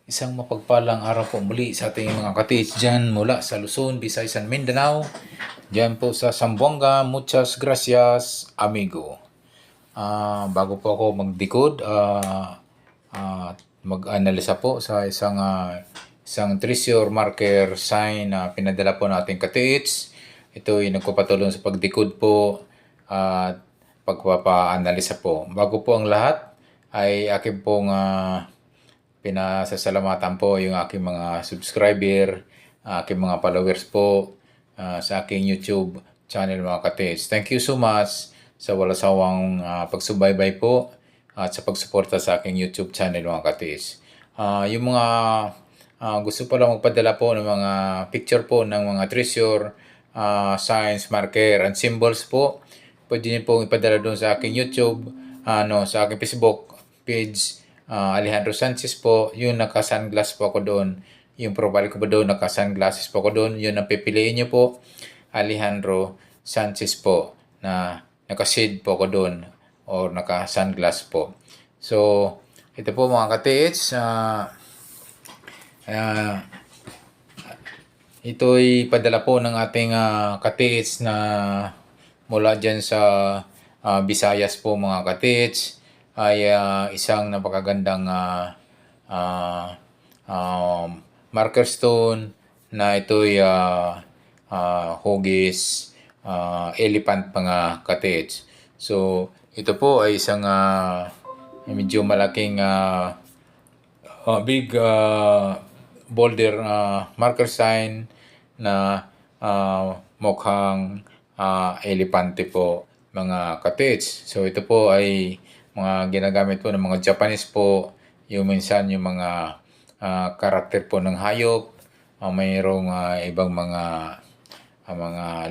Isang mapagpalang araw po muli sa ating mga katiits dyan mula sa Luzon, Visayas and Mindanao. Dyan po sa Zamboanga, muchas gracias, amigo. Bago po ako magdikod, mag-analisa po sa isang treasure marker sign na pinadala po nating katiits. Ito ay nagpapatulong sa pagdikod po at pagpapa-analisa po. Bago po ang lahat, ay akin pong pinasasalamatan po yung aking mga subscriber, aking mga followers po sa aking YouTube channel mga katiits. Thank you so much sa walang sawang pagsubaybay po at sa pagsuporta sa aking YouTube channel mga katiits. Yung mga gusto pa lang magpadala po ng mga picture po ng mga treasure, signs, marker, and symbols po, pwede niyo po ipadala doon sa aking YouTube, sa aking Facebook page, Alejandro Sanchez po, yung naka-sunglass po ako doon. Yung profile ko po doon, naka-sunglasses po ako doon. Yun ang pipiliin nyo po, Alejandro Sanchez po, na naka-shade po ako doon or naka-sunglass po. So, ito po mga katiits, ito'y padala po ng ating katiits na mula dyan sa Visayas po mga katiits, ay isang napakagandang marker stone na ito'y hugis elephant mga katiits. So, ito po ay isang medyo malaking big boulder marker sign na mukhang elepante po mga katiits. So, ito po ay mga ginagamit po ng mga Japanese po, yung minsan yung mga karakter po ng hayop, mayroong ibang mga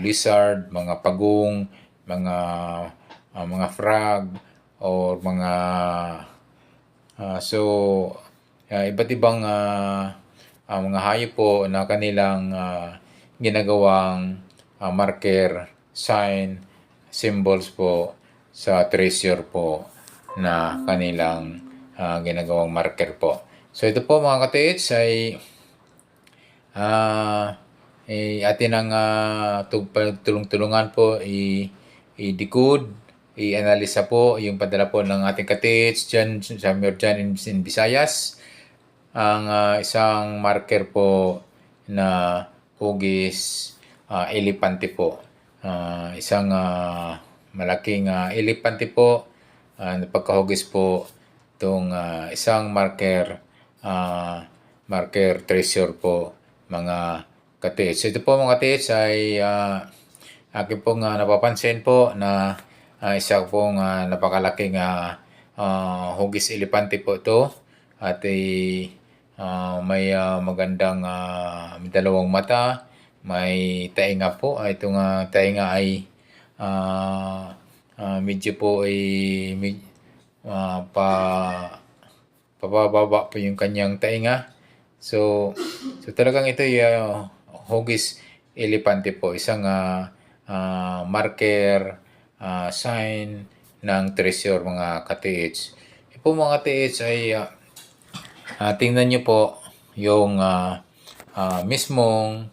lizard, mga pagong, mga frog, or mga iba't ibang mga hayop po na kanilang ginagawang marker, sign, symbols po sa treasure po na kanilang ginagawang marker po. So ito po mga katiits ay atin ang tulong-tulungan po i-decode, i-analisa po yung padala po ng ating katiits dyan sa Merjan in Visayas. Ang isang marker po na hugis elepante po. Isang malaking elepante po na pagkahugis po itong isang marker treasure po mga katiits. Ito po mga katiits ay akin pong napapansin po na isa pong napakalaking hugis elepante po ito at may magandang may dalawang mata, may tainga po. Itong tainga ay medyo po ay pababa po yung kanyang tainga. So talagang ito ay hugis elepante po, isang marker sign ng treasure mga katiits. Ito mga katiits ay tingnan nyo po yung mismong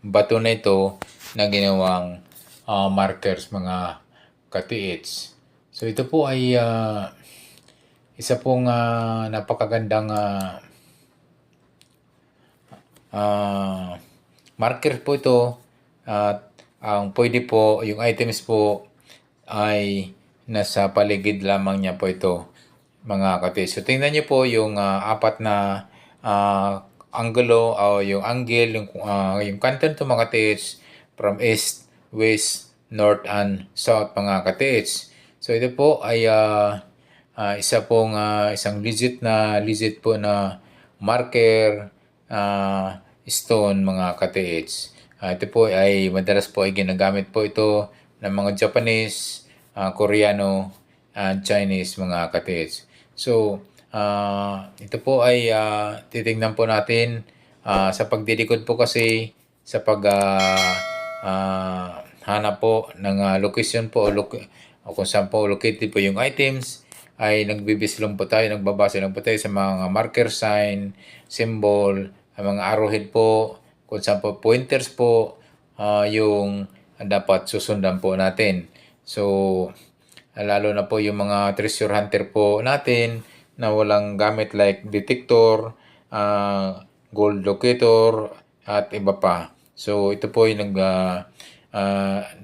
bato na ito na ginawang markers mga katiits. So ito po ay isa pong napakagandang marker po ito at ang pwede po, yung items po ay nasa paligid lamang niya po ito mga katiits. So tingnan niyo po yung apat na anggulo o yung angle, yung kanto nito mga katiits from east, west, north, and south mga katiits. So ito po ay isa pong isang legit po na marker stone mga katiits. Ito po ay madalas po ay ginagamit po ito ng mga Japanese, Koreano, and Chinese mga katiits. So ito po ay titingnan po natin sa pagdilikod po kasi sa pag hanap po ng location po o kung saan po located po yung items. ay nagbibislong po tayo, nagbabase lang po tayo sa mga marker sign, symbol, ang mga arrowhead po, kung saan po pointers po, yung dapat susundan po natin. So, lalo na po yung mga treasure hunter po natin na walang gamit like detector, gold locator, at iba pa. So, ito po yung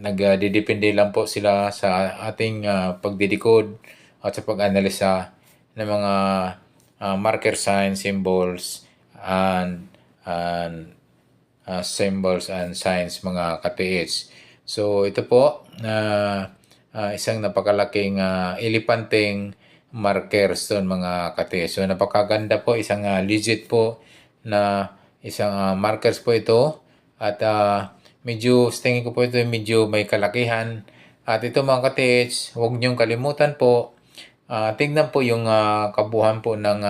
nagdidepende lang po sila sa ating pagdidikod at sa pag-analisa ng mga marker signs, symbols, and symbols and signs mga ka-TH. So ito po isang napakalaking elepanteng marker stone mga ka-TH. So napakaganda po, isang legit po na isang markers po ito at medyo sa tingin ko po ito medyo may kalakihan. At ito mga ka-TH, huwag niyong kalimutan po, tingnan po yung kabuuan po ng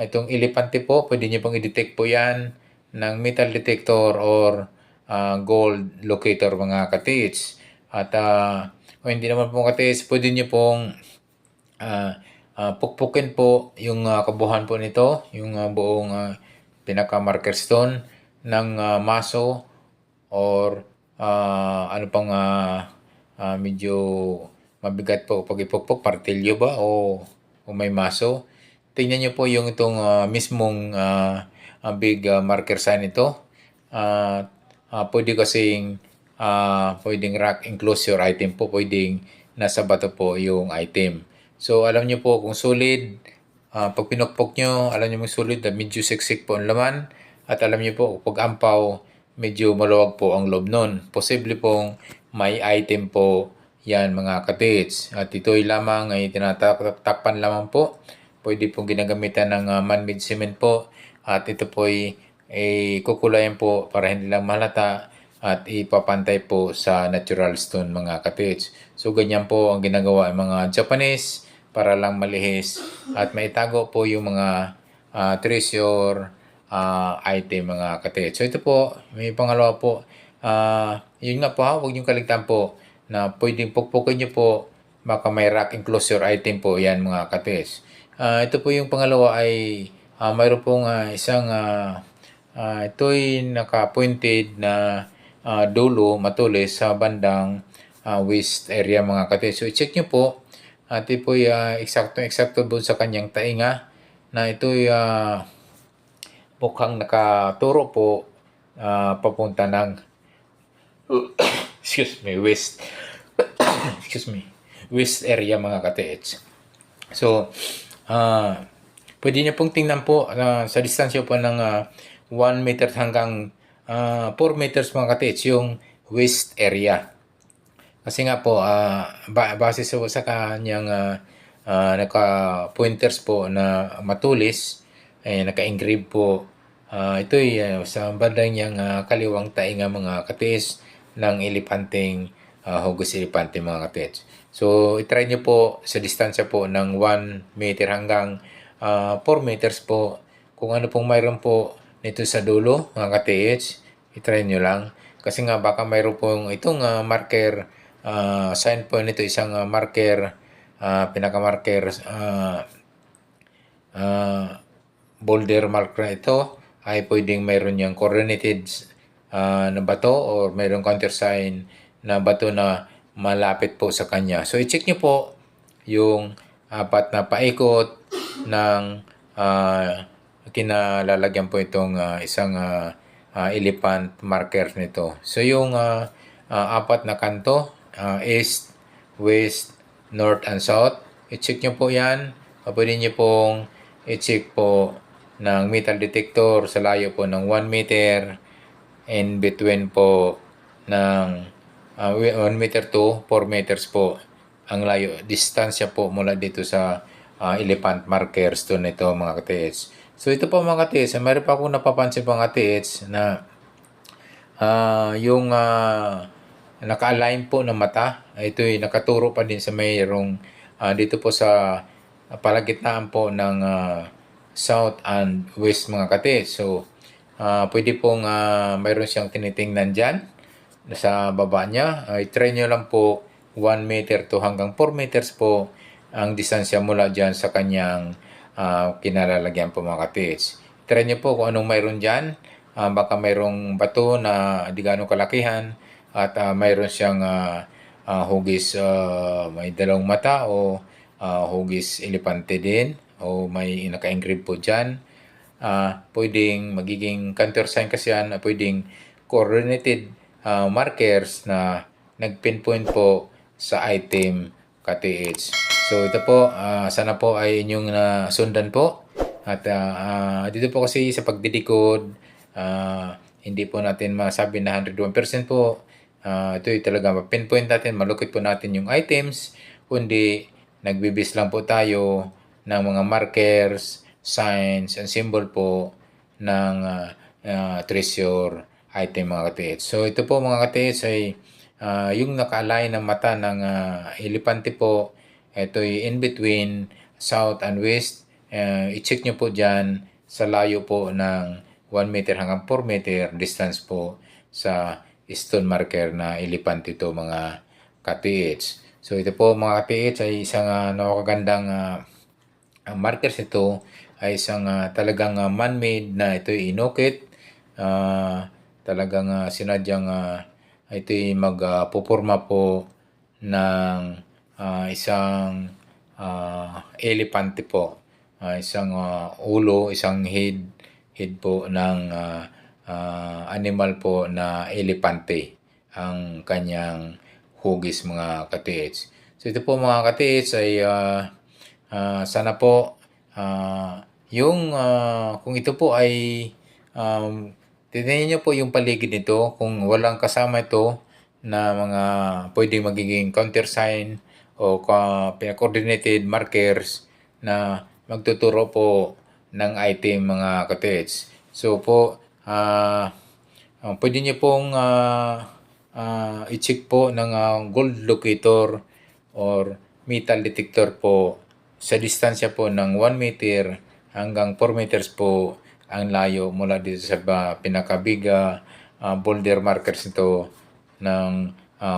itong elepante po. Pwede niyo pong i-detect po yan ng metal detector or gold locator mga ka-TH. At kung hindi naman po ka-TH, pwede niyo pong pukpukin po yung kabuuan po nito, yung buong pinaka-marker stone ng maso or ano pang medyo mabigat po pag ipukpok, martilyo ba o may maso. Tingnan niyo po yung itong mismong big marker sign ito. Pwede kasing pwedeng rock enclosure item po, pwedeng nasa bato po yung item. So alam niyo po kung solid, pag pinukpok nyo, alam niyo yung solid, medyo siksik po ang laman. At alam niyo po pag ampaw, medyo maluwag po ang loob nun. Posible pong may item po yan mga ka-TH. At ito'y lamang ay tinatakpan lamang po. Pwede pong ginagamitan ng man-made cement po. At ito po ay kukulayan po para hindi lang malata at ipapantay po sa natural stone mga ka-TH. So ganyan po ang ginagawa ng mga Japanese para lang malihis at maitago po yung mga treasure item mga ka-TH. So ito po, may pangalawa po. Yun nga po huwag niyong kaligtaan po na pwedeng pukpukin niyo po, baka may rock enclosure item po yan mga ka-TH. Ito po yung pangalawa ay mayroon pong isang ito'y naka-pointed na dulo matulis sa bandang waist area mga ka-TH. So i-check nyo po at ito po eksakto doon sa kanyang tainga na ito'y mukhang nakaturo po papunta ng waist waist area mga ka-TH. So pwede niyo pong tingnan po sa distansya po ng 1 meter hanggang 4 meters mga ka-TH yung waist area. Kasi nga po, base sa kanyang naka-pointers po na matulis, naka-engrave po. Ito'y sa bandang niyang kaliwang tainga mga ka-TH ng elepanteng hugos elepante mga ka-TH. So, itry niyo po sa distansya po ng 1 meter hanggang 4 meters po. Kung ano pong mayroon po nito sa dulo mga ka-TH, itry nyo lang. Kasi nga baka mayroon pong itong marker, sign po nito isang marker, pinaka-marker, boulder marker ito ay pwedeng mayroon yung coordinated na bato or mayroong countersign na bato na malapit po sa kanya. So, i-check nyo po yung apat na paikot ng kinalalagyan po itong isang elephant marker nito. So, yung apat na kanto, east, west, north, and south, i-check nyo po yan. Pwede nyo pong i-check po ng metal detector sa layo po ng 1 meter in between po ng 1 meter to 4 meters po ang layo, distansya po mula dito sa elephant markers to nito mga ka-TH. So ito po mga ka-TH, mayroon pa akong napapansin mga ka-TH na yung naka-align po ng mata, ito'y nakaturo pa din sa mayroong dito po sa palagitnaan po ng south and west mga ka-TH. So pwede pong mayroon siyang tinitingnan dyan sa baba niya. I-try nyo lang po 1 meter to hanggang 4 meters po ang distansya mula dyan sa kanyang kinalalagyan po mga ka-TH. Try nyo po kung anong mayroon dyan. Baka mayroong bato na di ganong kalakihan at mayroon siyang hugis may dalawang mata o hugis elepante din o may naka-engrave po dyan. Pwedeng magiging countersign kasi yan, pwedeng coordinated markers na nag-pinpoint po sa item ka-TH. So ito po, sana po ay inyong nasundan po. At dito po kasi sa pagdidikod, hindi po natin masabi na 101% po. Ito ay talaga pinpoint natin, malukit po natin yung items, kundi nagbibis lang po tayo ng mga markers, signs, and symbol po ng treasure item mga ka-TH. So ito po mga ka-TH ay yung naka-align ng mata ng elepante po, ito ay in between south and west. I-check nyo po dyan sa layo po ng 1 meter hanggang 4 meter distance po sa stone marker na elepante ito mga ka-TH. So ito po mga ka-TH ay isang napakagandang markers ito ay isang talagang man-made na ito ay inukit. Talagang sinadyang ito ay magpupurma po ng isang elepante po. Isang ulo, isang head po ng animal po na elepante ang kanyang hugis mga ka-TH. So ito po mga ka-TH ay sana po kung ito po ay tingnan niyo po yung paligid nito kung walang kasama ito na mga pwedeng magiging countersign o coordinated markers na magtuturo po ng item mga ka-TH. So po pwede niyo pong i-check po ng gold locator or metal detector po sa distansya po ng 1 meter hanggang 4 meters po ang layo mula dito sa pinakabiga boulder markers nito ng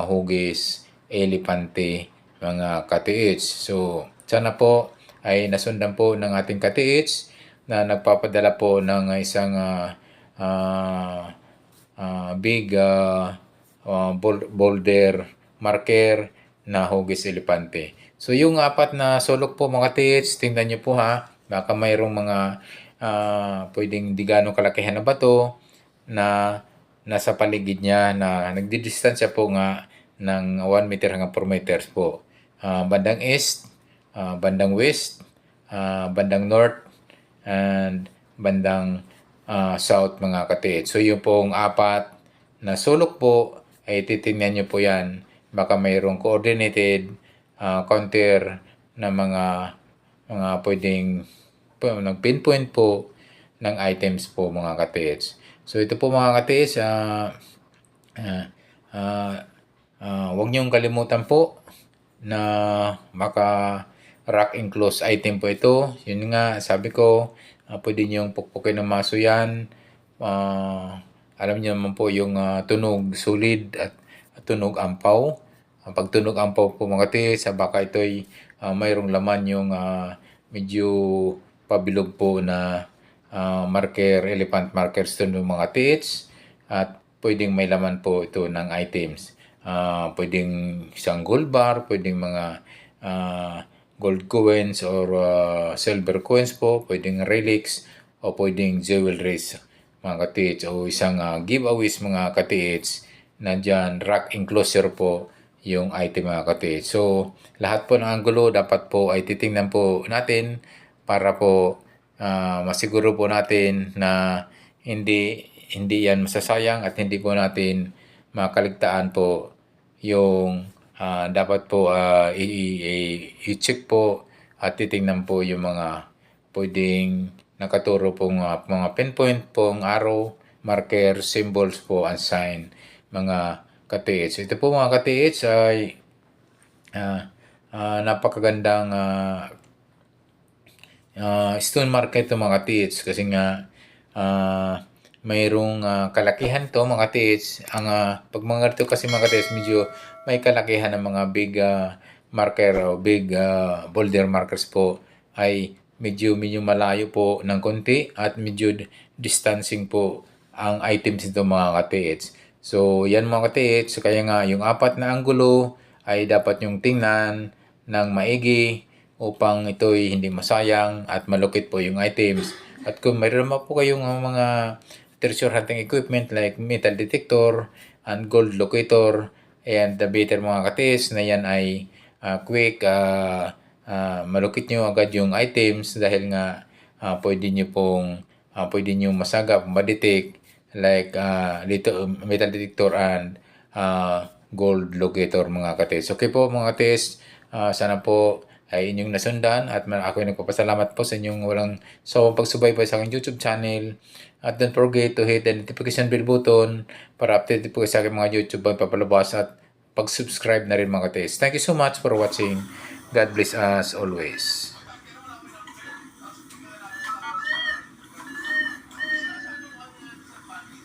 hugis elepante mga ka-TH. So sana po ay nasundan po ng ating ka-TH na nagpapadala po ng isang big boulder marker na hugis elepante. So yung apat na sulok po mga TH, tingnan nyo po ha. Baka mayroong mga pwedeng di ganong kalakihan na bato na nasa paligid niya na nagdidistansya po nga ng 1 meter hanggang 4 meters po. Bandang east, bandang west, bandang north, and bandang south mga ka-TH. So yung pong apat na sulok po ay titingnan nyo po yan. Baka mayroong coordinated counter na mga pwedeng nag-pinpoint po ng items po mga ka-TH. So ito po mga ka-TH, huwag niyong kalimutan po na maka-rack enclosed item po ito. Yun nga, sabi ko, pwede niyong pukpukin ng maso yan. Alam niyo naman po yung tunog solid at tunog ampaw. Pag tunog ampaw po mga TH, baka ito'y mayroong laman yung medyo pabilog po na elephant markers ito ng mga TH at pwedeng may laman po ito ng items. Pwedeng isang gold bar, pwedeng mga gold coins or silver coins po, pwedeng relics o pwedeng jewelries mga ka-TH o isang giveaways mga ka-TH na dyan rack enclosure po yung item mga ka-TH. So lahat po ng anggulo dapat po ay titingnan po natin para po masiguro po natin na hindi yan masasayang at hindi po natin makaligtaan po yung dapat po i-check po at titingnan po yung mga pwedeng nakaturo pong mga pinpoint pong arrow, marker, symbols po and sign mga ka-TH. Ito po mga ka-TH ay napakagandang stone marker ito mga ka-TH kasi nga mayroong kalakihan to mga TH. Pag mga ito kasi mga TH medyo may kalakihan ng mga big marker o big boulder markers po ay medyo malayo po ng konti at medyo distancing po ang items nito mga ka-TH. So yan mga ka-TH, so kaya nga yung apat na anggulo ay dapat yung tingnan ng maigi upang ito'y hindi masayang at malukit po yung items. At kung mayroon naman po kayong mga treasure hunting equipment like metal detector and gold locator and the better mga katis na yan ay quick malukit nyo agad yung items dahil nga pwede nyo masagap, madetect like metal detector and gold locator mga katis. Okay po mga katis, sana po ay inyong nasundan at ako ay nagpapasalamat po sa inyong walang sawang pagsubaybay sa aking YouTube channel. At don't forget to hit the notification bell button para updated po kayo sa aking mga YouTube papalabas at pag-subscribe na rin mga katis. Thank you so much for watching. God bless us always.